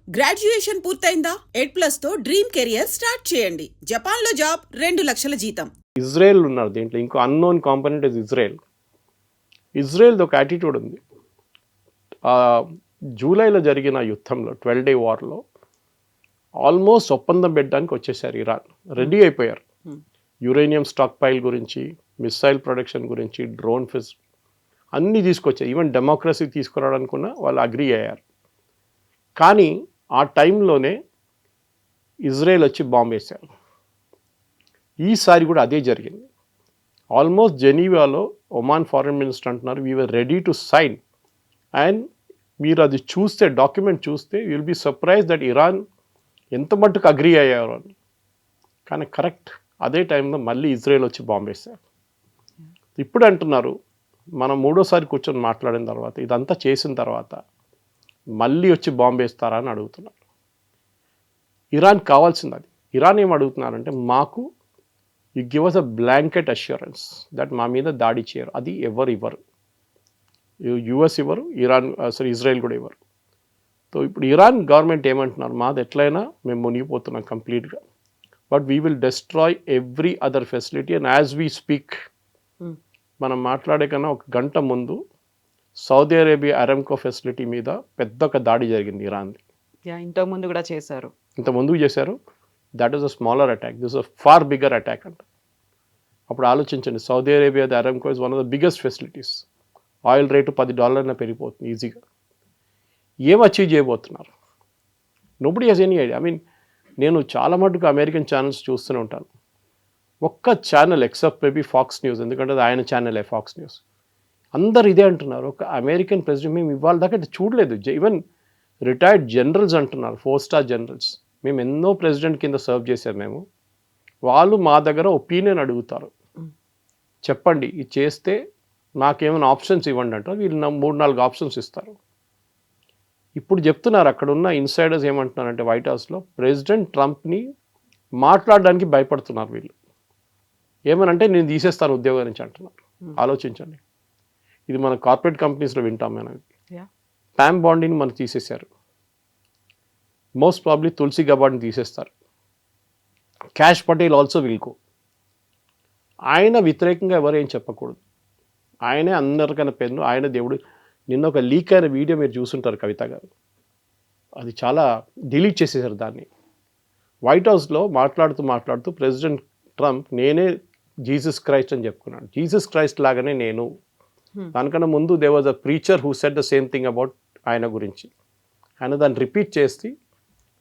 Graduation పూర్తయిందా? ఎడ్+తో dream career start చేయండి. జపాన్లో job, 2 లక్షల జీతం. ఇజ్రాయెల్ ఉన్నారు దీంట్లో. ఇంకో అన్నోన్ కాంపోనెంట్ ఇస్ ఇజ్రాయెల్. ఇజ్రాయెల్ది ఒక యాటిట్యూడ్ ఉంది. జూలైలో జరిగిన యుద్ధంలో 12 Day వార్లో ఆల్మోస్ట్ ఒప్పందం పెట్టడానికి వచ్చేసారు ఇరాన్. రెడీ అయిపోయారు. యురేనియం స్టాక్ పైల్ గురించి, మిసైల్ ప్రొడక్షన్ గురించి, డ్రోన్ ఫిజ్ అన్నీ తీసుకొచ్చారు. ఈవెన్ డెమోక్రసీ తీసుకురావడానికి కూడా వాళ్ళు అగ్రీ అయ్యారు. కానీ ఆ టైంలోనే ఇజ్రాయెల్ వచ్చి బాంబు వేశారు. ఈసారి కూడా అదే జరిగింది. ఆల్మోస్ట్ జెనీవాలో ఒమాన్ ఫారెన్ మినిస్టర్ అంటున్నారు we were ready to sign, and మీరు అది చూస్తే, డాక్యుమెంట్ చూస్తే you will be surprise that Iran ఎంత మట్టుకు అగ్రీ అయ్యారు అని. కానీ కరెక్ట్ అదే టైంలో మళ్ళీ ఇజ్రాయెల్ వచ్చి బాంబు వేశారు. ఇప్పుడు అంటున్నారు మనం మూడోసారి కూర్చొని మాట్లాడిన తర్వాత, ఇదంతా చేసిన తర్వాత మళ్ళీ వచ్చి బాంబు వేస్తారా అని అడుగుతున్నారు. ఇరాన్ కావాల్సింది అది. ఇరాన్ ఏం అడుగుతున్నారంటే, మాకు you give us a blanket assurance that మా మీద దాడి చేయరు. అది ఎవరు ఇవ్వరు. యుఎస్ ఇవ్వరు, ఇజ్రాయెల్ కూడా ఇవ్వరు. సో ఇప్పుడు ఇరాన్ గవర్నమెంట్ ఏమంటున్నారు, మాది ఎట్లయినా మేము మునిగిపోతున్నాం కంప్లీట్గా, but we will destroy every other facility. And as we speak, మనం మాట్లాడే కన్నా ఒక గంట ముందు సౌదీ అరేబియా అరామ్కో ఫెసిలిటీ మీద పెద్ద ఒక దాడి జరిగింది ఇరాన్ది. ఇంతకుముందు కూడా చేశారు. ఇంతకుముందు చేశారు. That is a smaller attack, this a far bigger attack అంట. అప్పుడు ఆలోచించండి, Saudi Arabia Aramco is one of the biggest facilities. Oil rate $10 పెరిగిపోతుంది ఈజీగా. ఏం అచీవ్ చేయబోతున్నారు? Nobody has any idea. I mean, నేను చాలా మటుకు అమెరికన్ ఛానల్స్ చూస్తూనే ఉంటాను. ఒక్క channel except maybe Fox News, ఎందుకంటే అది ఆయన ఛానలే ఫాక్స్ న్యూస్, అందరు ఇదే అంటున్నారు. ఒక అమెరికన్ ప్రెసిడెంట్ మేము ఇవాళ దాకా చూడలేదు. ఈవెన్ రిటైర్డ్ జనరల్స్ అంటున్నారు, 4-స్టార్ జనరల్స్, మేము ఎన్నో ప్రెసిడెంట్ కింద సర్వ్ చేశారు మేము, వాళ్ళు మా దగ్గర ఒపీనియన్ అడుగుతారు, చెప్పండి ఇది చేస్తే నాకేమైనా ఆప్షన్స్ ఇవ్వండి అంటారు. వీళ్ళు 3-4 ఆప్షన్స్ ఇస్తారు. ఇప్పుడు చెప్తున్నారు అక్కడ ఉన్న ఇన్సైడర్స్ ఏమంటున్నారంటే, వైట్ హౌస్లో ప్రెసిడెంట్ ట్రంప్ని మాట్లాడడానికి భయపడుతున్నారు వీళ్ళు. ఏమనంటే నేను తీసేస్తాను ఉద్యోగం నుంచి అంటున్నారు. ఆలోచించండి. ఇది మన కార్పొరేట్ కంపెనీస్లో వింటాం మనం. ప్యామ్ బాండీని మనకు తీసేశారు. మోస్ట్ ప్రాబ్లీ తులసి గబాడ్ని తీసేస్తారు. Cash Patel also will go. ఆయన వ్యతిరేకంగా ఎవరు ఏం చెప్పకూడదు. ఆయనే అందరికన్నా పెన్ను, ఆయన దేవుడు. నిన్న ఒక లీక్ అయిన వీడియో మీరు చూసుంటారు కవిత గారు, అది చాలా డిలీట్ చేసేసారు దాన్ని. వైట్ హౌస్లో మాట్లాడుతూ ప్రెసిడెంట్ ట్రంప్ నేనే జీసస్ క్రైస్ట్ అని చెప్పుకున్నాడు. జీసస్ క్రైస్ట్ లాగానే నేను. దానికన్నా ముందు they was a preacher who said the same thing about ఆయన గురించి. ఆయన దాన్ని రిపీట్ చేసి,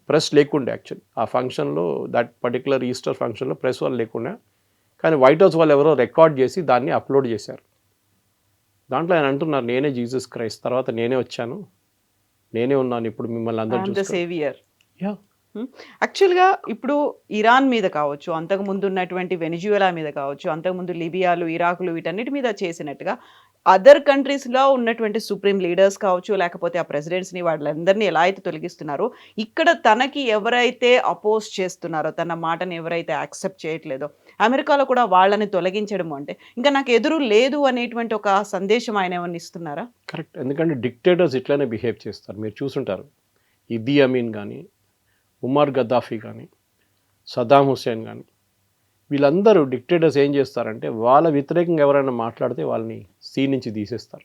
ప్రెస్ లేకుండే యాక్చువల్లీ ఆ ఫంక్షన్లో, దట్ పర్టికులర్ ఈస్టర్ ఫంక్షన్లో ప్రెస్ వాళ్ళు లేకుండా, కానీ వైట్ హౌస్ వాళ్ళు ఎవరో రికార్డ్ చేసి దాన్ని అప్లోడ్ చేశారు. దాంట్లో ఆయన అంటున్నారు నేనే జీసస్ క్రైస్ట్, తర్వాత నేనే వచ్చాను, నేనే ఉన్నాను, ఇప్పుడు మిమ్మల్ని అందరూ సేవియర్. యాక్చువల్గా ఇప్పుడు ఇరాన్ మీద కావచ్చు, అంతకుముందు ఉన్నటువంటి వెనిజువెలా మీద కావచ్చు, అంతకుముందు లిబియాలు, ఇరాకులు, వీటన్నిటి మీద చేసినట్టుగా అదర్ కంట్రీస్లో ఉన్నటువంటి సుప్రీం లీడర్స్ కావచ్చు, లేకపోతే ఆ ప్రెసిడెంట్స్ని, వాళ్ళందరినీ ఎలా అయితే తొలగిస్తున్నారో, ఇక్కడ తనకి ఎవరైతే అపోజ్ చేస్తున్నారో, తన మాటని ఎవరైతే యాక్సెప్ట్ చేయట్లేదో, అమెరికాలో కూడా వాళ్ళని తొలగించడం అంటే ఇంకా నాకు ఎదురు లేదు అనేటువంటి ఒక సందేశం ఆయన ఏమన్నా ఇస్తున్నారా? కరెక్ట్. ఎందుకంటే డిక్టేటర్స్ ఇట్లానే బిహేవ్ చేస్తారు. మీరు చూసుంటారు, ఇదీ అమీన్ కానీ, ఉమర్ గద్దాఫీ కానీ, సద్దాం హుస్సేన్ కానీ, వీళ్ళందరూ డిక్టేటర్స్ ఏం చేస్తారంటే, వాళ్ళ వ్యతిరేకంగా ఎవరైనా మాట్లాడితే వాళ్ళని సీన్ నుంచి తీసేస్తారు.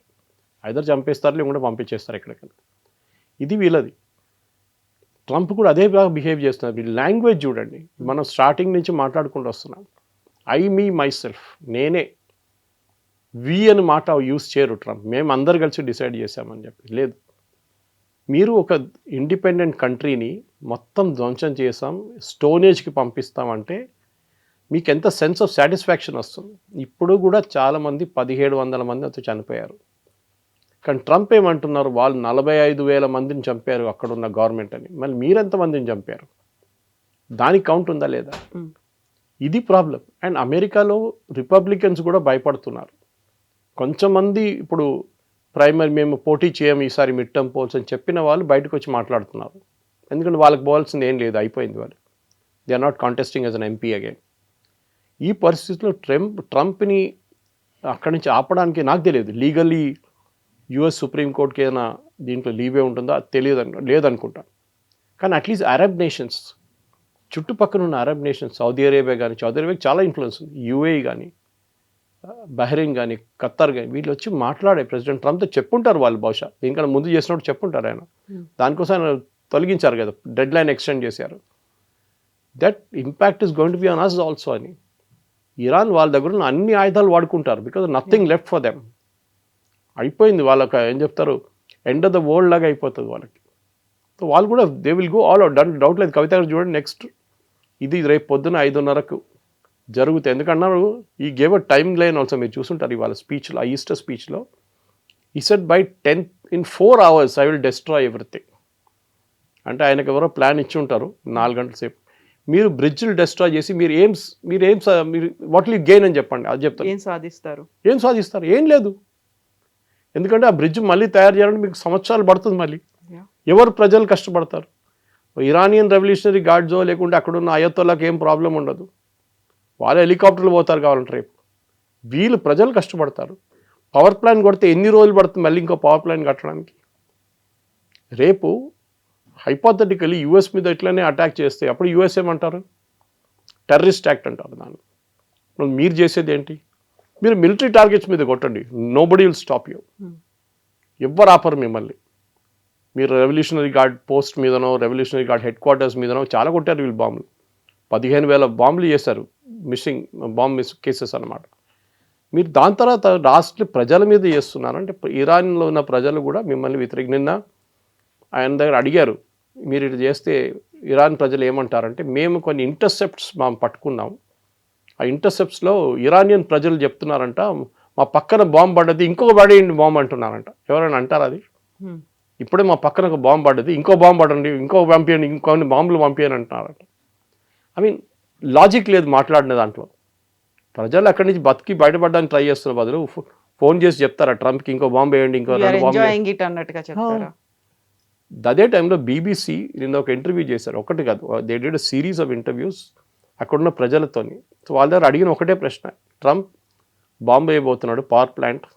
ఐదర్ చంపేస్తారు, లేకుండా పంపించేస్తారు ఎక్కడికైనా. ఇది వీళ్ళది. ట్రంప్ కూడా అదే బాగా బిహేవ్ చేస్తున్నారు. వీళ్ళ లాంగ్వేజ్ చూడండి, మనం స్టార్టింగ్ నుంచి మాట్లాడుకుంటూ వస్తున్నాం. ఐ మీ మై సెల్ఫ్, నేనే. వి అని మాట యూస్ చేయరు ట్రంప్. మేము అందరు కలిసి డిసైడ్ చేశామని చెప్పి లేదు. మీరు ఒక ఇండిపెండెంట్ కంట్రీని మొత్తం ధ్వంసం చేసాం, స్టోనేజ్కి పంపిస్తామంటే మీకు ఎంత సెన్స్ ఆఫ్ సాటిస్ఫాక్షన్ వస్తుంది. ఇప్పుడు కూడా చాలామంది 1700 మంది అంతా చనిపోయారు. కానీ ట్రంప్ ఏమంటున్నారు, వాళ్ళు 45,000 మందిని చంపారు అక్కడున్న గవర్నమెంట్ అని. మళ్ళీ మీరెంతమందిని చంపారు? దానికి కౌంట్ ఉందా లేదా? ఇది ప్రాబ్లం. అండ్ అమెరికాలో రిపబ్లికన్స్ కూడా భయపడుతున్నారు. కొంచెం మంది ఇప్పుడు ప్రైమరీ మేము పోటీ చేయము ఈసారి మిడ్ టర్మ్ పోల్స్ అని చెప్పిన వాళ్ళు బయటకు వచ్చి మాట్లాడుతున్నారు. ఎందుకంటే వాళ్ళకి పోవాల్సింది ఏం లేదు, అయిపోయింది. వాళ్ళు they are not contesting as an MP again. ఈ పరిస్థితిలో ట్రంప్ని అక్కడి నుంచి ఆపడానికి నాకు తెలియదు, లీగల్లీ యుఎస్ సుప్రీంకోర్టుకి ఏదైనా దీంట్లో లీవే ఉంటుందా తెలియదు, లేదనుకుంటా. కానీ అట్లీస్ట్ అరబ్ నేషన్స్, చుట్టుపక్కల ఉన్న అరబ్ నేషన్స్, సౌదీ అరేబియా కానీ, సౌదీ అరేబియాకి చాలా ఇన్ఫ్లుయెన్స్ ఉంది, యూఏఈ కానీ, బహ్రెయిన్ కానీ, ఖత్తర్ కానీ, వీళ్ళు వచ్చి మాట్లాడే ప్రెసిడెంట్ ట్రంప్తో చెప్పుంటారు వాళ్ళు, బహుశా దీనికన్నా ముందు చేసినప్పుడు చెప్పుంటారు ఆయన. దానికోసం ఆయన తొలగించారు కదా, డెడ్ లైన్ ఎక్స్టెండ్ చేశారు. That impact is going to be on us also అని. ఇరాన్ వాళ్ళ దగ్గర ఉన్న అన్ని ఆయుధాలు వాడుకుంటారు, because nothing left for them. అయిపోయింది వాళ్ళకి, ఏం చెప్తారు, ఎండ్ ఆఫ్ ద వరల్డ్ లాగా అయిపోతుంది వాళ్ళకి. సో వాళ్ళు కూడా they will go all out, doubt లేదు. కవిత గారు చూడండి, నెక్స్ట్ ఇది రేపు పొద్దున 5:30కు జరుగుతాయి. ఎందుకన్నారు, ఈ gave a time line also, మీరు చూసుంటారు ఇవాళ స్పీచ్లో, ఆ ఈస్టర్ స్పీచ్లో ఈ said by 4 hours I will destroy everything. అంటే ఆయనకు ఎవరో ప్లాన్ ఇచ్చి ఉంటారు 4 గంటల సేపు, మీరు బ్రిడ్జ్లు డెస్ట్రాయ్ చేసి మీరు వాట్ విల్ గెయిన్ అని చెప్పండి, అది చెప్తారు. ఏం సాధిస్తారు? ఏం లేదు. ఎందుకంటే ఆ బ్రిడ్జ్ మళ్ళీ తయారు చేయాలంటే మీకు సంవత్సరాలు పడుతుంది. మళ్ళీ ఎవరు ప్రజలు కష్టపడతారు? ఇరానియన్ రెవల్యూషనరీ గార్డ్జో లేకుంటే అక్కడున్న అయతోళ్ళకి ఏం ప్రాబ్లం ఉండదు, వాళ్ళు హెలికాప్టర్లు పోతారు కావాలంటే రేపు. వీళ్ళు ప్రజలు కష్టపడతారు. పవర్ ప్లాంట్ కొడితే ఎన్ని రోజులు పడుతుంది మళ్ళీ ఇంకో పవర్ ప్లాంట్ కట్టడానికి? రేపు హైపోథెటికలీ యూఎస్ మీద ఇట్లనే అటాక్ చేస్తే అప్పుడు యూఎస్ ఏమంటారు? టెర్రరిస్ట్ యాక్ట్ అంటారు దాన్ని. మీరు చేసేది ఏంటి? మీరు మిలిటరీ టార్గెట్స్ మీద కొట్టండి, నోబడీ విల్ స్టాప్ యూ. ఎవ్వరు ఆపరు మిమ్మల్ని. మీరు రెవల్యూషనరీ గార్డ్ పోస్ట్ మీదనో, రెవల్యూషనరీ గార్డ్ హెడ్ క్వార్టర్స్ మీదనో చాలా కొట్టారు వీళ్ళు బాంబులు. 15,000 బాంబులు చేశారు, మిస్ కేసెస్ అన్నమాట. మీరు దాని తర్వాత రాష్ట్ర ప్రజల మీద చేస్తున్నారు. అంటే ఇరాన్లో ఉన్న ప్రజలు కూడా మిమ్మల్ని నిన్న ఆయన దగ్గర అడిగారు, మీరు ఇటు చేస్తే ఇరాన్ ప్రజలు ఏమంటారంటే, మేము కొన్ని ఇంటర్సెప్ట్స్ మేము పట్టుకున్నాం, ఆ ఇంటర్సెప్ట్స్లో ఇరానియన్ ప్రజలు చెప్తున్నారంట, మా పక్కన బాంబు పడ్డది, ఇంకొక పడేయండి బాంబు అంటున్నారంట. ఎవరైనా అంటారు అది? ఇప్పుడే మా పక్కన ఒక బాంబు పడ్డది, ఇంకో బాంబు పడండి, ఇంకో పంపించండి, ఇంకొన్ని బాంబులు పంపించని అంటున్నారంట. ఐ మీన్ లాజిక్ లేదు మాట్లాడిన దాంట్లో. ప్రజలు అక్కడి నుంచి బతికి బయటపడడానికి ట్రై చేస్తున్న బదులు ఫోన్ చేసి చెప్తారా ట్రంప్కి ఇంకో బాంబు వేయండి, ఇంకో 2 బాంబు. అదే టైంలో బీబీసీ నిన్న ఒక ఇంటర్వ్యూ చేశారు, ఒకటి కాదు, they did a series of interviews అక్కడున్న ప్రజలతోని. సో వాళ్ళ దగ్గర అడిగిన ఒకటే ప్రశ్న, ట్రంప్ బాంబు వేయబోతున్నాడు, power plant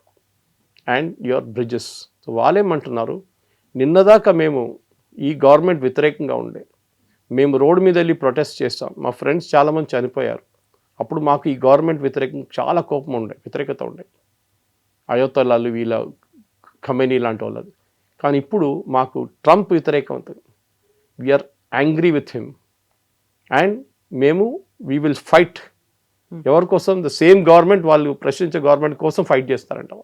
and your bridges. So వాళ్ళేమంటున్నారు, నిన్నదాకా మేము ఈ గవర్నమెంట్ వ్యతిరేకంగా ఉండే, మేము రోడ్డు మీద వెళ్ళి ప్రొటెస్ట్ చేస్తాం, మా ఫ్రెండ్స్ చాలామంది చనిపోయారు, అప్పుడు మాకు ఈ గవర్నమెంట్ వ్యతిరేకంగా చాలా కోపం ఉండే, వ్యతిరేకత ఉండే, అయోతలాలు వీళ్ళ ఖమేనీ లాంటి వాళ్ళది. కానీ ఇప్పుడు మాకు ట్రంప్ వ్యతిరేకం అవుతుంది, we are angry with him and మేము వీ విల్ ఫైట్. ఎవరి కోసం? ద సేమ్ గవర్నమెంట్, వాళ్ళు ప్రశ్నించే గవర్నమెంట్ కోసం ఫైట్ చేస్తారంట.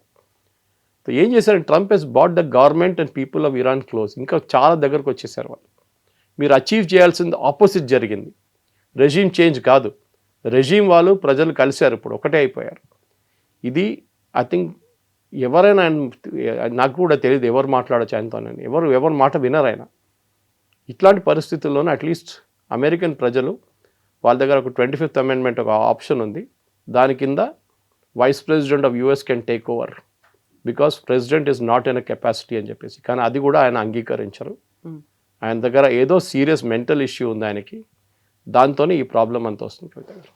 సో ఏం చేశారంటే, Trump has brought the government and people of Iran close. ఇంకా చాలా దగ్గరకు వచ్చేసారు వాళ్ళు. మీరు అచీవ్ చేయాల్సింది ఆపోజిట్ జరిగింది, రెజీమ్ చేంజ్ కాదు. రెజీమ్ వాళ్ళు ప్రజలు కలిశారు, ఇప్పుడు ఒకటే అయిపోయారు. ఇది ఐ థింక్ ఎవరైనా, నాకు కూడా తెలియదు ఎవరు మాట్లాడచ్చు ఆయనతోనని, ఎవరు మాట వినరు ఆయన. ఇట్లాంటి పరిస్థితుల్లోనే అట్లీస్ట్ అమెరికన్ ప్రజలు వాళ్ళ దగ్గర ఒక 25th అమెండ్మెంట్ ఒక ఆప్షన్ ఉంది, దాని కింద vice president of US can take over because president is not in a capacity అని చెప్పేసి. కానీ అది కూడా ఆయన అంగీకరించరు. ఆయన దగ్గర ఏదో సీరియస్ మెంటల్ ఇష్యూ ఉంది ఆయనకి, దాంతోనే ఈ ప్రాబ్లం అంతా వస్తుంది.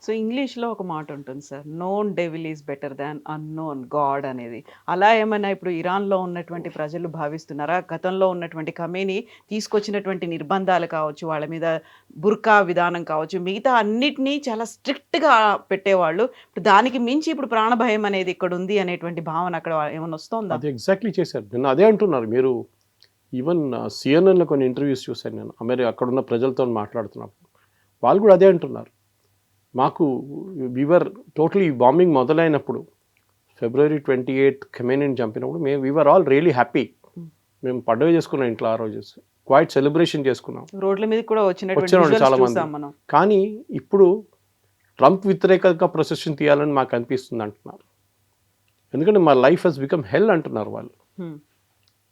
సో ఇంగ్లీష్లో ఒక మాట ఉంటుంది sir, known devil is better than unknown God అనేది. అలా ఏమైనా ఇప్పుడు ఇరాన్లో ఉన్నటువంటి ప్రజలు భావిస్తున్నారా? గతంలో ఉన్నటువంటి ఖమేనీ తీసుకొచ్చినటువంటి నిర్బంధాలు కావచ్చు, వాళ్ళ మీద బుర్కా విధానం కావచ్చు, మిగతా అన్నిటినీ చాలా స్ట్రిక్ట్గా పెట్టేవాళ్ళు, ఇప్పుడు దానికి మించి ఇప్పుడు ప్రాణభయం అనేది ఇక్కడ ఉంది అనేటువంటి భావన అక్కడ ఏమైనా వస్తుందా? అది ఎగ్జాక్ట్లీ చేశారు. నిన్న అదే అంటున్నారు. మీరు ఈవెన్ సిఎన్ఎన్లో కొన్ని ఇంటర్వ్యూస్ చూశాను నేను, అక్కడున్న ప్రజలతో మాట్లాడుతున్నప్పుడు వాళ్ళు కూడా అదే అంటున్నారు. మాకు వీవర్ టోటలీ బాంబింగ్ మొదలైనప్పుడు February 28 ఖమేనీని చంపినప్పుడు వీవర్ ఆల్ రియలీ హ్యాపీ. మేము పండుగ చేసుకున్నాం ఇంట్లో, ఆ రోజు క్వైట్ సెలబ్రేషన్ చేసుకున్నాం, రోడ్ల మీద కూడా వచ్చిన చాలా మంది. కానీ ఇప్పుడు ట్రంప్ వ్యతిరేకంగా ప్రొసెషన్ తీయాలని మాకు అనిపిస్తుంది అంటున్నారు. ఎందుకంటే మా లైఫ్ హెస్ బికమ్ హెల్ అంటున్నారు వాళ్ళు.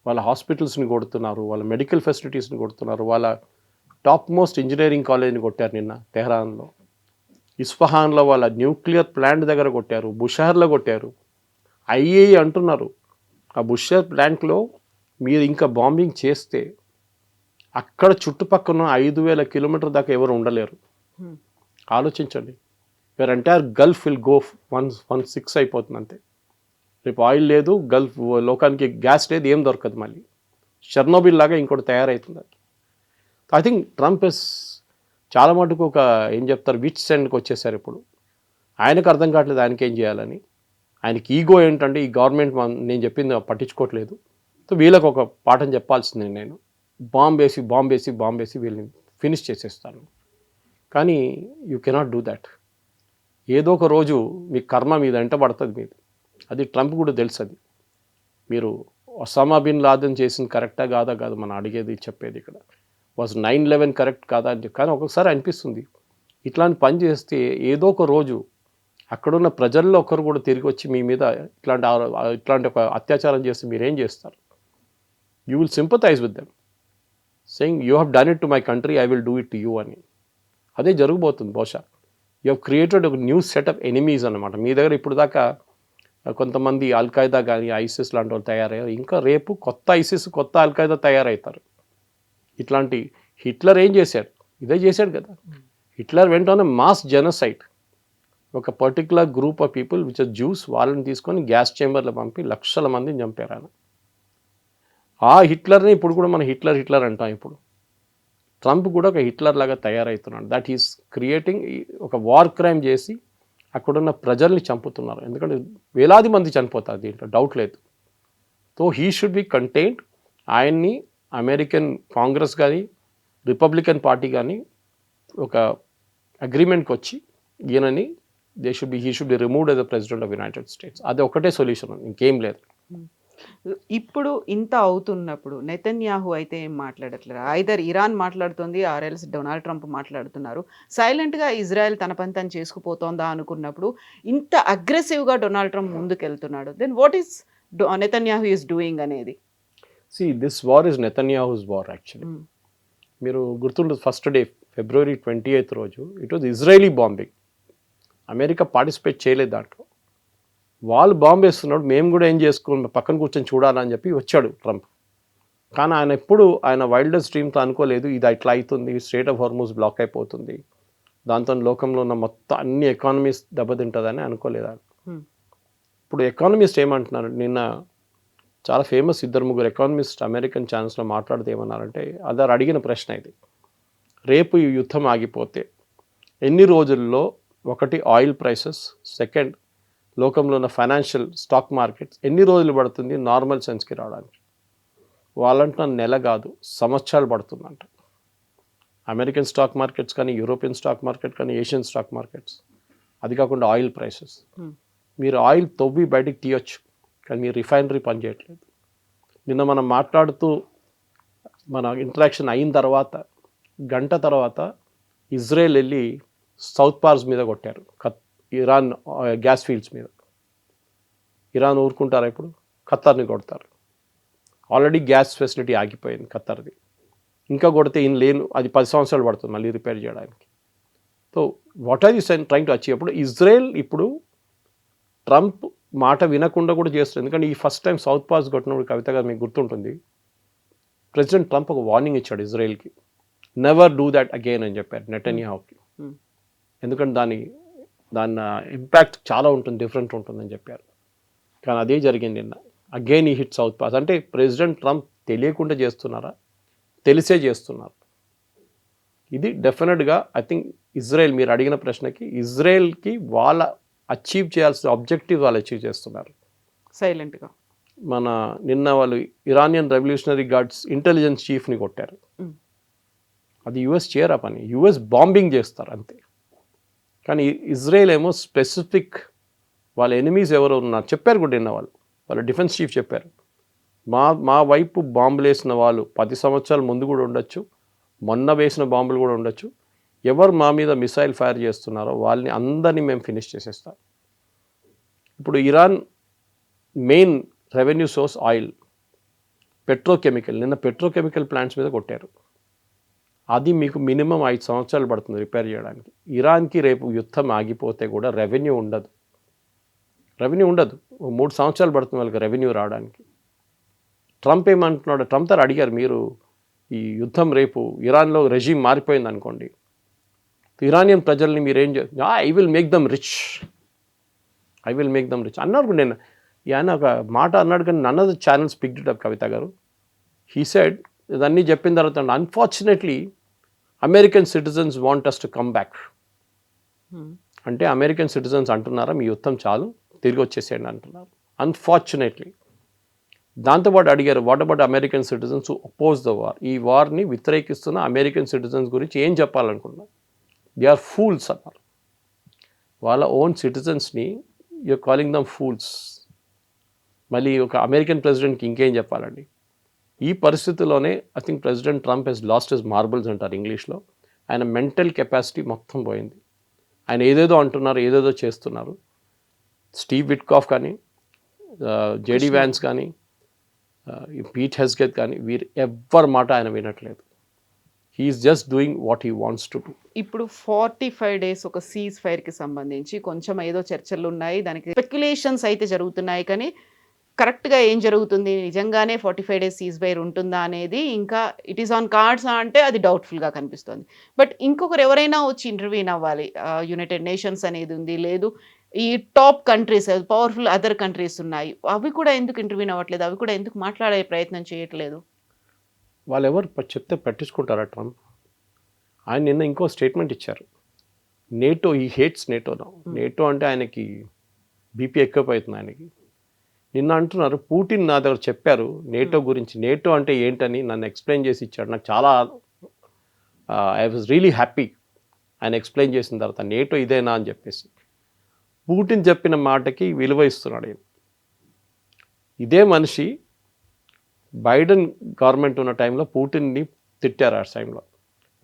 వాళ్ళ హాస్పిటల్స్ని కొడుతున్నారు, వాళ్ళ మెడికల్ ఫెసిలిటీస్ని కొడుతున్నారు, వాళ్ళ టాప్ మోస్ట్ ఇంజనీరింగ్ కాలేజ్ని కొట్టారు నిన్న తెహరాన్లో, ఇస్ఫహాన్లో వాళ్ళ న్యూక్లియర్ ప్లాంట్ దగ్గర కొట్టారు, బుషహర్లో కొట్టారు. ఐఏఈ అంటున్నారు, ఆ బుషహర్ ప్లాంట్లో మీరు ఇంకా బాంబింగ్ చేస్తే అక్కడ చుట్టుపక్కల 5,000 కిలోమీటర్ దాకా ఎవరు ఉండలేరు. ఆలోచించండి, where entire Gulf will go 1-6 అయిపోతుంది అంతే. రేపు ఆయిల్ లేదు, గల్ఫ్ లోకానికి గ్యాస్ లేదు, ఏం దొరకదు, మళ్ళీ షర్నోబిల్ లాగా ఇంకోటి తయారవుతుంది. ఐ థింక్ ట్రంప్ ఇస్ చాలా మటుకు ఒక ఏం చెప్తారు విచ్ సెండ్కి వచ్చేసారు ఇప్పుడు. ఆయనకు అర్థం కావట్లేదు ఆయనకి ఏం చేయాలని. ఆయనకి ఈగో ఏంటంటే ఈ గవర్నమెంట్ నేను చెప్పింది పట్టించుకోవట్లేదు. సో వీళ్ళకి ఒక పాఠం చెప్పాల్సిందే, నేను బాంబేసి వీళ్ళని ఫినిష్ చేసేస్తాను. కానీ యూ కెనాట్ డూ దాట్. ఏదో ఒక రోజు మీ కర్మ మీద వెంట పడుతుంది మీది. అది ట్రంప్ కూడా తెలుసు. అది మీరు ఒసామా బిన్ లాదెన్ చేసింది కరెక్టా కాదు మనం అడిగేది చెప్పేది ఇక్కడ. వాజ్ 9/11 కరెక్ట్ కాదా అని. కానీ ఒక్కొక్కసారి అనిపిస్తుంది ఇట్లాంటి పని చేస్తే ఏదో ఒక రోజు అక్కడున్న ప్రజల్లో ఒకరు కూడా తిరిగి వచ్చి మీ మీద ఇట్లాంటి ఒక అత్యాచారం చేస్తే మీరేం చేస్తారు? You will sympathise with them saying you have done it to my country, I will do it to you అని. అదే జరగబోతుంది బహుశా. యూ హ్యావ్ క్రియేటెడ్ ఒక న్యూ సెట్ ఆఫ్ ఎనిమీస్ అనమాట. మీ దగ్గర ఇప్పుడు దాకా కొంతమంది అల్ఖైదా కానీ ఐసిస్ లాంటి వాళ్ళు తయారయ్యారు. ఇంకా రేపు కొత్త ఐసిస్ కొత్త అల్ఖైదా తయారవుతారు. ఇట్లాంటి హిట్లర్ ఏం చేశాడు? ఇదే చేశాడు కదా. Hitler went mass genocide. ఒక particular group of people which are Jews, వాళ్ళని తీసుకొని గ్యాస్ చేంబర్లో పంపి లక్షల మందిని చంపారు ఆయన. ఆ హిట్లర్ని ఇప్పుడు కూడా మనం హిట్లర్ అంటాం. ఇప్పుడు ట్రంప్ కూడా ఒక హిట్లర్ లాగా తయారవుతున్నాడు. దట్ ఈస్ క్రియేటింగ్ ఒక వార్ క్రైమ్ చేసి అక్కడున్న ప్రజల్ని చంపుతున్నారు. ఎందుకంటే వేలాది మంది చనిపోతారు, దీంట్లో డౌట్ లేదు. So he should be contained. ఆయన్ని అమెరికన్ కాంగ్రెస్ కానీ రిపబ్లికన్ పార్టీ కానీ ఒక అగ్రిమెంట్కి వచ్చి ఈయనని he should be removed as the president of United states. అది ఒకటే సొల్యూషన్, ఇంకేం లేదు. ఇప్పుడు ఇంత అవుతున్నప్పుడు నెతన్యాహు అయితే ఏం మాట్లాడట్లేదు. ఐదర్ ఇరాన్ మాట్లాడుతుంది ఆర్ఎల్స్ డొనాల్డ్ ట్రంప్ మాట్లాడుతున్నారు. సైలెంట్గా ఇజ్రాయెల్ తన పని తను చేసుకుపోతోందా అనుకున్నప్పుడు ఇంత అగ్రెసివ్గా డొనాల్డ్ ట్రంప్ ముందుకెళ్తున్నాడు. Then what is Netanyahu is doing అనేది? This war is Netanyahu's war actually. మీరు గుర్తుండదు, ఫస్ట్ డే February 28th రోజు it was Israeli bombing. America participate చేయలేదు దాంట్లో. వాళ్ళు బాంబు వేస్తున్నాడు, మేము కూడా ఏం చేసుకోండి పక్కన కూర్చొని చూడాలని చెప్పి వచ్చాడు ట్రంప్. కానీ ఆయన ఎప్పుడు ఆయన వైల్డెస్ట్ డ్రీమ్తో అనుకోలేదు ఇది ఇట్లా అవుతుంది, స్ట్రెయిట్ ఆఫ్ హార్మూజ్ బ్లాక్ అయిపోతుంది, దాంతో లోకంలో ఉన్న మొత్తం అన్ని ఎకానమీస్ దెబ్బతింటుందని అనుకోలేదు ఆయన. ఇప్పుడు ఎకానమిస్ట్ ఏమంటున్నారు, నిన్న చాలా ఫేమస్ 2-3 ఎకానమిస్ట్ అమెరికన్ ఛానల్స్లో మాట్లాడితే ఏమన్నారంటే, అదారు అడిగిన ప్రశ్న ఇది, రేపు ఈ యుద్ధం ఆగిపోతే ఎన్ని రోజుల్లో ఒకటి ఆయిల్ ప్రైసెస్, సెకండ్ లోకంలో ఉన్న ఫైనాన్షియల్ స్టాక్ మార్కెట్స్ ఎన్ని రోజులు పడుతుంది నార్మల్ సెన్స్కి రావడానికి? వాళ్ళంటున్న నెల కాదు సంవత్సరాలు పడుతుందంట. అమెరికన్ స్టాక్ మార్కెట్స్ కానీ, యూరోపియన్ స్టాక్ మార్కెట్ కానీ, ఏషియన్ స్టాక్ మార్కెట్స్, అది కాకుండా ఆయిల్ ప్రైసెస్. మీరు ఆయిల్ తవ్వి బయటికి తీయొచ్చు, కానీ మీరు రిఫైనరీ పని చేయట్లేదు. నిన్న మనం మాట్లాడుతూ మన ఇంటరాక్షన్ అయిన తర్వాత గంట తర్వాత ఇజ్రాయెల్ వెళ్ళి సౌత్ పార్స్ మీద కొట్టారు, ఇరాన్ గ్యాస్ ఫీల్డ్స్ మీద. ఇరాన్ ఊరుకుంటారా? ఇప్పుడు ఖత్తర్ని కొడతారు. ఆల్రెడీ గ్యాస్ ఫెసిలిటీ ఆగిపోయింది ఖత్తర్ది. ఇంకా కొడితే లేను, అది 10 సంవత్సరాలు పడుతుంది మళ్ళీ రిపేర్ చేయడానికి. So what are you trying to achieve? అప్పుడు ఇజ్రాయెల్ ఇప్పుడు ట్రంప్ మాట వినకుండా కూడా చేస్తుంది. ఎందుకంటే ఈ ఫస్ట్ టైం సౌత్ పాస్ కొట్టినప్పుడు కవిత గారు మీకు గుర్తుంటుంది, ప్రెసిడెంట్ ట్రంప్ ఒక వార్నింగ్ ఇచ్చాడు ఇజ్రాయెల్కి, నెవర్ డూ దాట్ అగైన్ అని చెప్పారు నెతన్యాహుకి. ఎందుకంటే దాని ఇంపాక్ట్ చాలా ఉంటుంది, డిఫరెంట్ ఉంటుందని చెప్పారు. కానీ అదే జరిగింది నిన్న. అగైన్ ఈ హిట్ సౌత్ పాస్. అంటే ప్రెసిడెంట్ ట్రంప్ తెలియకుండా చేస్తున్నారా, తెలిసే చేస్తున్నారు? ఇది డెఫినెట్గా ఐ థింక్ ఇజ్రాయెల్, మీరు అడిగిన ప్రశ్నకి ఇజ్రాయెల్కి వాళ్ళ అచీవ్ చేయాల్సిన ఆబ్జెక్టివ్ వాళ్ళు అచీవ్ చేస్తున్నారు సైలెంట్గా. మన నిన్న వాళ్ళు ఇరానియన్ రెవల్యూషనరీ గార్డ్స్ ఇంటెలిజెన్స్ చీఫ్ని కొట్టారు. అది యుఎస్ చేయరా పని, యుఎస్ బాంబింగ్ చేస్తారు అంతే. కానీ ఇజ్రాయెల్ ఏమో స్పెసిఫిక్ వాళ్ళ ఎనిమీస్ ఎవరు ఉన్నారు చెప్పారు కూడా. నిన్న వాళ్ళ డిఫెన్స్ చీఫ్ చెప్పారు, మా వైపు బాంబులు వేసిన వాళ్ళు 10 సంవత్సరాల ముందు కూడా ఉండొచ్చు, మొన్న వేసిన బాంబులు కూడా ఉండొచ్చు, ఎవరు మా మీద మిసైల్ ఫైర్ చేస్తున్నారో వాళ్ళని అందరినీ మేము ఫినిష్ చేసేస్తాం. ఇప్పుడు Iran main revenue source oil, petrochemical. నిన్న పెట్రోకెమికల్ ప్లాంట్స్ మీద కొట్టారు. అది మీకు మినిమం 5 సంవత్సరాలు పడుతుంది రిపేర్ చేయడానికి. ఇరాన్కి రేపు యుద్ధం ఆగిపోతే కూడా రెవెన్యూ ఉండదు. 3 సంవత్సరాలు పడుతుంది వాళ్ళకి రెవెన్యూ రావడానికి. ట్రంప్ ఏమంటున్నాడు, ట్రంప్ తో అడిగారు, మీరు ఈ యుద్ధం రేపు ఇరాన్లో రెజీమ్ మారిపోయింది అనుకోండి, ఇరానియన్ ప్రజల్ని మీరేం I will make them rich అన్నాడు. నేను ఆయన ఒక మాట అన్నాడు, కానీ none of the channels picked it up. Kavitha గారు, హీ సెడ్, ఇదన్నీ చెప్పిన తర్వాత unfortunately American citizens want us to come back. అంటే అమెరికన్ సిటిజన్స్ అంటున్నారా మీ యుద్ధం చాలు తిరిగి వచ్చేసేయండి అంటున్నారు. అన్ఫార్చునేట్లీ దాంతోపాటు అడిగారు what about American citizens who oppose the war. ఈ వార్ని వ్యతిరేకిస్తున్న అమెరికన్ సిటిజన్స్ గురించి ఏం చెప్పాలనుకున్నారు. దే ఆర్ ఫూల్స్ అన్నారు. వాళ్ళ ఓన్ సిటిజన్స్ని యూఆర్ కాలింగ్ దమ్ ఫూల్స్. మళ్ళీ ఒక అమెరికన్ ప్రెసిడెంట్కి ఇంకేం చెప్పాలండి. ఈ పరిస్థితుల్లోనే I think President Trump he's lost his marbles అంటారు ఇంగ్లీష్లో. ఆయన మెంటల్ కెపాసిటీ మొత్తం పోయింది. ఆయన ఏదేదో అంటున్నారు, ఏదేదో చేస్తున్నారు. స్టీవ్ విట్కాఫ్ కానీ, జేడీ వ్యాన్స్ కానీ, పీట్ హెస్గెత్ కానీ వీరు ఎవ్వరి మాట ఆయన వినట్లేదు. He's just doing what he wants to do. ఇప్పుడు 45 days ఒక సీజ్ ఫైర్కి సంబంధించి కొంచెం ఏదో చర్చలు ఉన్నాయి, దానికి స్పెక్యులేషన్స్ అయితే జరుగుతున్నాయి, కానీ కరెక్ట్గా ఏం జరుగుతుంది, నిజంగానే 45 days సీజ్ ఫైర్ ఉంటుందా అనేది ఇంకా ఇట్ ఈస్ ఆన్ కార్డ్స్ అంటే అది డౌట్ఫుల్గా కనిపిస్తుంది. బట్ ఇంకొకరు ఎవరైనా వచ్చి ఇంటర్వ్యూన్ అవ్వాలి. యునైటెడ్ నేషన్స్ అనేది ఉంది, లేదు ఈ top countries powerful other countries ఉన్నాయి, అవి కూడా ఎందుకు ఇంటర్వ్యూన్ అవ్వట్లేదు, అవి కూడా ఎందుకు మాట్లాడే ప్రయత్నం చేయట్లేదు? వాళ్ళు ఎవరు చెప్తే పట్టించుకుంటారా ట్రంప్? ఆయన నిన్న ఇంకో స్టేట్మెంట్ ఇచ్చారు. నేటో ఈ హేట్స్ నేటో. నేటో అంటే ఆయనకి బీపీ ఎక్కువైపోతుంది ఆయనకి. నిన్న అంటున్నారు పుటిన్ నా దగ్గర చెప్పారు నేటో గురించి, నేటో అంటే ఏంటని నన్ను ఎక్స్ప్లెయిన్ చేసి ఇచ్చాడు. నాకు చాలా ఐ వాజ్ రియలీ హ్యాపీ ఆయన ఎక్స్ప్లెయిన్ చేసిన తర్వాత నేటో ఇదేనా అని చెప్పేసి. పుటిన్ చెప్పిన మాటకి విలువ ఇస్తున్నాడు ఆయన. ఇదే మనిషి బైడెన్ గవర్నమెంట్ ఉన్న టైంలో పుటిన్ని తిట్టారు. ఆ టైంలో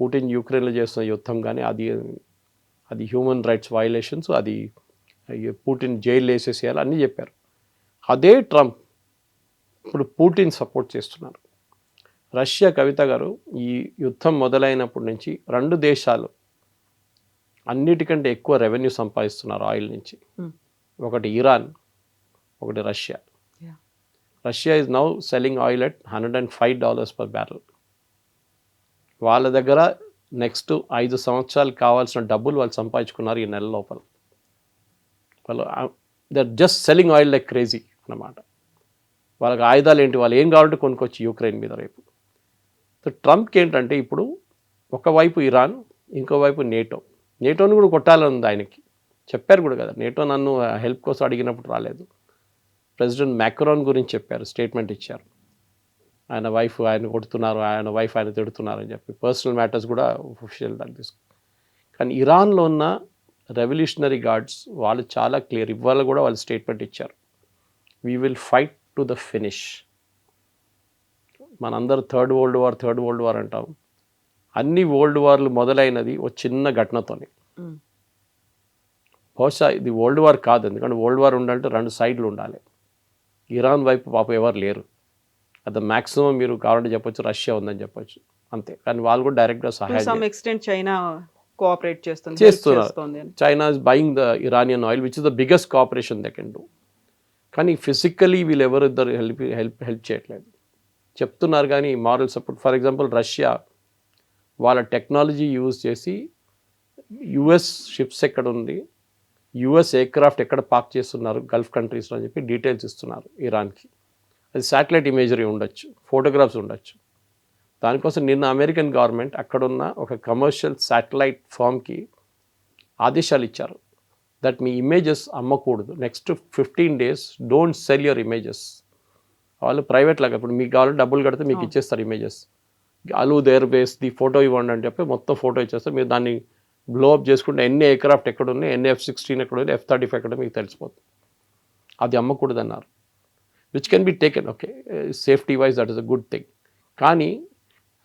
పుటిన్ యూక్రెయిన్లో చేస్తున్న యుద్ధం కానీ అది హ్యూమన్ రైట్స్ వయలేషన్స్, అది పుటిన్ జైలు వేసేసేయాలి అన్నీ చెప్పారు. అదే ట్రంప్ ఇప్పుడు పుటిన్ సపోర్ట్ చేస్తున్నారు. రష్యా కవిత గారు ఈ యుద్ధం మొదలైనప్పటి నుంచి రెండు దేశాలు అన్నిటికంటే ఎక్కువ రెవెన్యూ సంపాదిస్తున్నారు ఆయిల్ నుంచి. ఒకటి ఇరాన్, ఒకటి Russia. Russia is now selling oil at $105 per barrel. వాళ్ళ దగ్గర నెక్స్ట్ 5 సంవత్సరాలు కావాల్సిన డబ్బులు వాళ్ళు సంపాదించుకున్నారు ఈ నెల లోపల. వాళ్ళు they're just selling oil like crazy అన్నమాట. వాళ్ళకి ఆయుధాలు ఏంటి, వాళ్ళు ఏం కావాలంటే కొనుక్కొచ్చి యూక్రెయిన్ మీద రేపు. సో ట్రంప్కి ఏంటంటే ఇప్పుడు ఒకవైపు ఇరాన్, ఇంకోవైపు నేటోని కూడా కొట్టాలని ఉంది ఆయనకి. చెప్పారు కూడా కదా, నేటో నన్ను హెల్ప్ కోసం అడిగినప్పుడు రాలేదు. ప్రెసిడెంట్ మ్యాక్రాన్ గురించి చెప్పారు, స్టేట్మెంట్ ఇచ్చారు. ఆయన వైఫ్ ఆయన కొడుతున్నారు, ఆయన వైఫ్ ఆయన తిడుతున్నారు అని చెప్పి పర్సనల్ మ్యాటర్స్ కూడా ఒఫిషియల్ దాన్ని తీసుకు. కానీ ఇరాన్లో ఉన్న రెవల్యూషనరీ గార్డ్స్ వాళ్ళు చాలా క్లియర్, ఇవాళ కూడా వాళ్ళు స్టేట్మెంట్ ఇచ్చారు, we will fight to the finish. మనందరూ థర్డ్ వరల్డ్ వార్ అంటాం. అన్ని వరల్డ్ వార్లు మొదలైనది ఒక చిన్న ఘటనతోనే. బహుశా ఇది వరల్డ్ వార్ కాదు, ఎందుకంటే వరల్డ్ వార్ ఉండాలంటే 2 సైడ్లు ఉండాలి. ఇరాన్ వైపు పాప ఎవరు లేరు. అది మ్యాక్సిమం మీరు కావాలంటే చెప్పొచ్చు రష్యా ఉందని చెప్పొచ్చు అంతే. కానీ వాళ్ళు కూడా డైరెక్ట్గా సహాయం చైనా కోఆపరేట్ చేస్తున్నారు. China is buying the Iranian oil which is the biggest cooperation they can do. కానీ ఫిజికలీ వీళ్ళు ఎవరిద్దరు హెల్ప్ చేయట్లేదు, చెప్తున్నారు కానీ moral support. For example Russia వాళ్ళ టెక్నాలజీ యూజ్ చేసి యుఎస్ షిప్స్ ఎక్కడ ఉంది, యుఎస్ ఎయిర్క్రాఫ్ట్ ఎక్కడ పార్క్ చేస్తున్నారు గల్ఫ్ కంట్రీస్లో అని చెప్పి డీటెయిల్స్ ఇస్తున్నారు ఇరాన్కి. అది శాటిలైట్ ఇమేజరీ ఉండొచ్చు, ఫోటోగ్రాఫ్స్ ఉండొచ్చు. దానికోసం నిన్న అమెరికన్ గవర్నమెంట్ అక్కడున్న ఒక కమర్షియల్ శాటిలైట్ ఫామ్కి ఆదేశాలు ఇచ్చారు, దట్ మీ ఇమేజెస్ అమ్మకూడదు, next 15 days don't sell your images. వాళ్ళు ప్రైవేట్ లాగా ఇప్పుడు మీకు కావాలంటే డబ్బులు కడితే మీకు ఇచ్చేస్తారు ఇమేజెస్. అలు దేర్ బేస్ ది ఫోటో ఇవ్వండి అని చెప్పి మొత్తం ఫోటో ఇచ్చేస్తారు. మీరు దాన్ని బ్లోఅప్ చేసుకుంటే ఎన్ని ఎయిర్క్రాఫ్ట్ ఎక్కడ ఉన్నాయి, ఎన్ని F-16 ఎక్కడ ఉన్నాయి, F-35 ఎక్కడ మీకు తెలిసిపోతుంది. అది అమ్మకూడదు అన్నారు. Which can be taken, okay safety wise that is a good thing. కానీ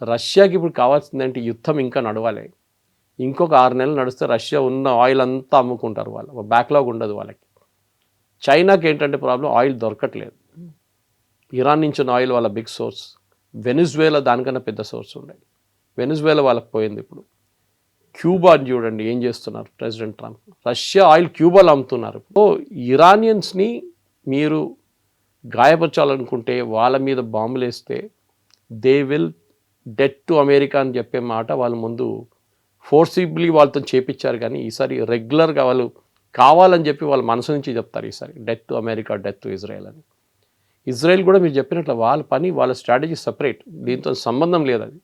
రష్యాకి ఇప్పుడు కావాల్సిందంటే యుద్ధం ఇంకా నడవాలి. ఇంకొక 6 నెలలు నడిస్తే రష్యా ఉన్న ఆయిల్ అంతా అమ్ముకుంటారు వాళ్ళు, బ్యాక్లాగ్ ఉండదు వాళ్ళకి. చైనాకి ఏంటంటే ప్రాబ్లం, ఆయిల్ దొరకట్లేదు. ఇరాన్ నుంచి ఉన్న ఆయిల్ వాళ్ళ బిగ్ సోర్స్. వెనిజువేలా దానికన్నా పెద్ద సోర్స్ ఉండేది, వెనిజువేలా వాళ్ళకి పోయింది. ఇప్పుడు క్యూబాని చూడండి ఏం చేస్తున్నారు ప్రెసిడెంట్ ట్రంప్. రష్యా ఆయిల్ క్యూబాలో అమ్ముతున్నారు. సో ఇరానియన్స్ని మీరు గాయపరచాలనుకుంటే వాళ్ళ మీద బాంబులు వేస్తే they will debt to America అని చెప్పే మాట వాళ్ళు ముందు ఫోర్సిబ్లీ వాళ్ళతో చేపించారు. కానీ ఈసారి రెగ్యులర్గా వాళ్ళు కావాలని చెప్పి వాళ్ళ మనసు నుంచి చెప్తారు ఈసారి death to America, death to Israel అని. ఇజ్రాయెల్ కూడా మీరు చెప్పినట్లు వాళ్ళ పని, వాళ్ళ స్ట్రాటజీ సపరేట్, దీంతో సంబంధం లేదు. అది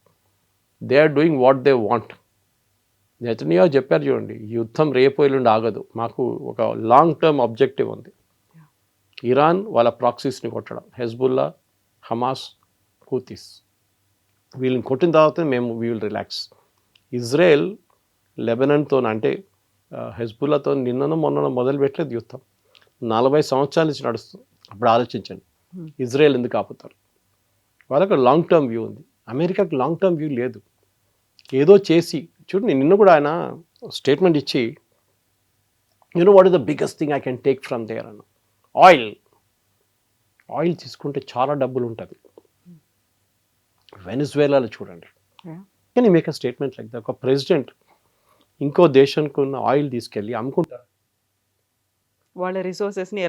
they are doing what they want. Netanyahu చెప్పారు చూడండి, ఈ యుద్ధం రేపు ఎల్లుండి ఆగదు, మాకు ఒక లాంగ్ టర్మ్ ఆబ్జెక్టివ్ ఉంది. ఇరాన్ వాళ్ళ ప్రాక్సీస్ని కొట్టడం, హెజ్బుల్లా, హమాస్, హూతీస్, వీళ్ళని కొట్టిన తర్వాత మేము వీ విల్ రిలాక్స్. ఇజ్రాయెల్ లెబనాన్తో అంటే హెజ్బుల్లాతో నిన్ననో మొన్ననో మొదలు పెట్టలేదు యుద్ధం, 40 సంవత్సరాల నుంచి నడుస్తుంది. అప్పుడు ఆలోచించండి, ఇజ్రాయెల్ ఎందుకు ఆపుతారు? వాళ్ళకు లాంగ్ టర్మ్ వ్యూ ఉంది, అమెరికాకి లాంగ్ టర్మ్ వ్యూ లేదు. ఏదో చేసి చూడండి, నిన్న కూడా ఆయన స్టేట్మెంట్ ఇచ్చి, what is the biggest thing I can take from there అన్న, ఆయిల్ తీసుకుంటే చాలా డబ్బులు ఉంటుంది. వెనిజువేలాలో చూడండి, కానీ make a statement like that. ఒక ప్రెసిడెంట్ ఇంకో దేశానికి ఉన్న ఆయిల్ తీసుకెళ్ళి అమ్ముకుంటారు. వాళ్ళ రిసోర్సెస్ని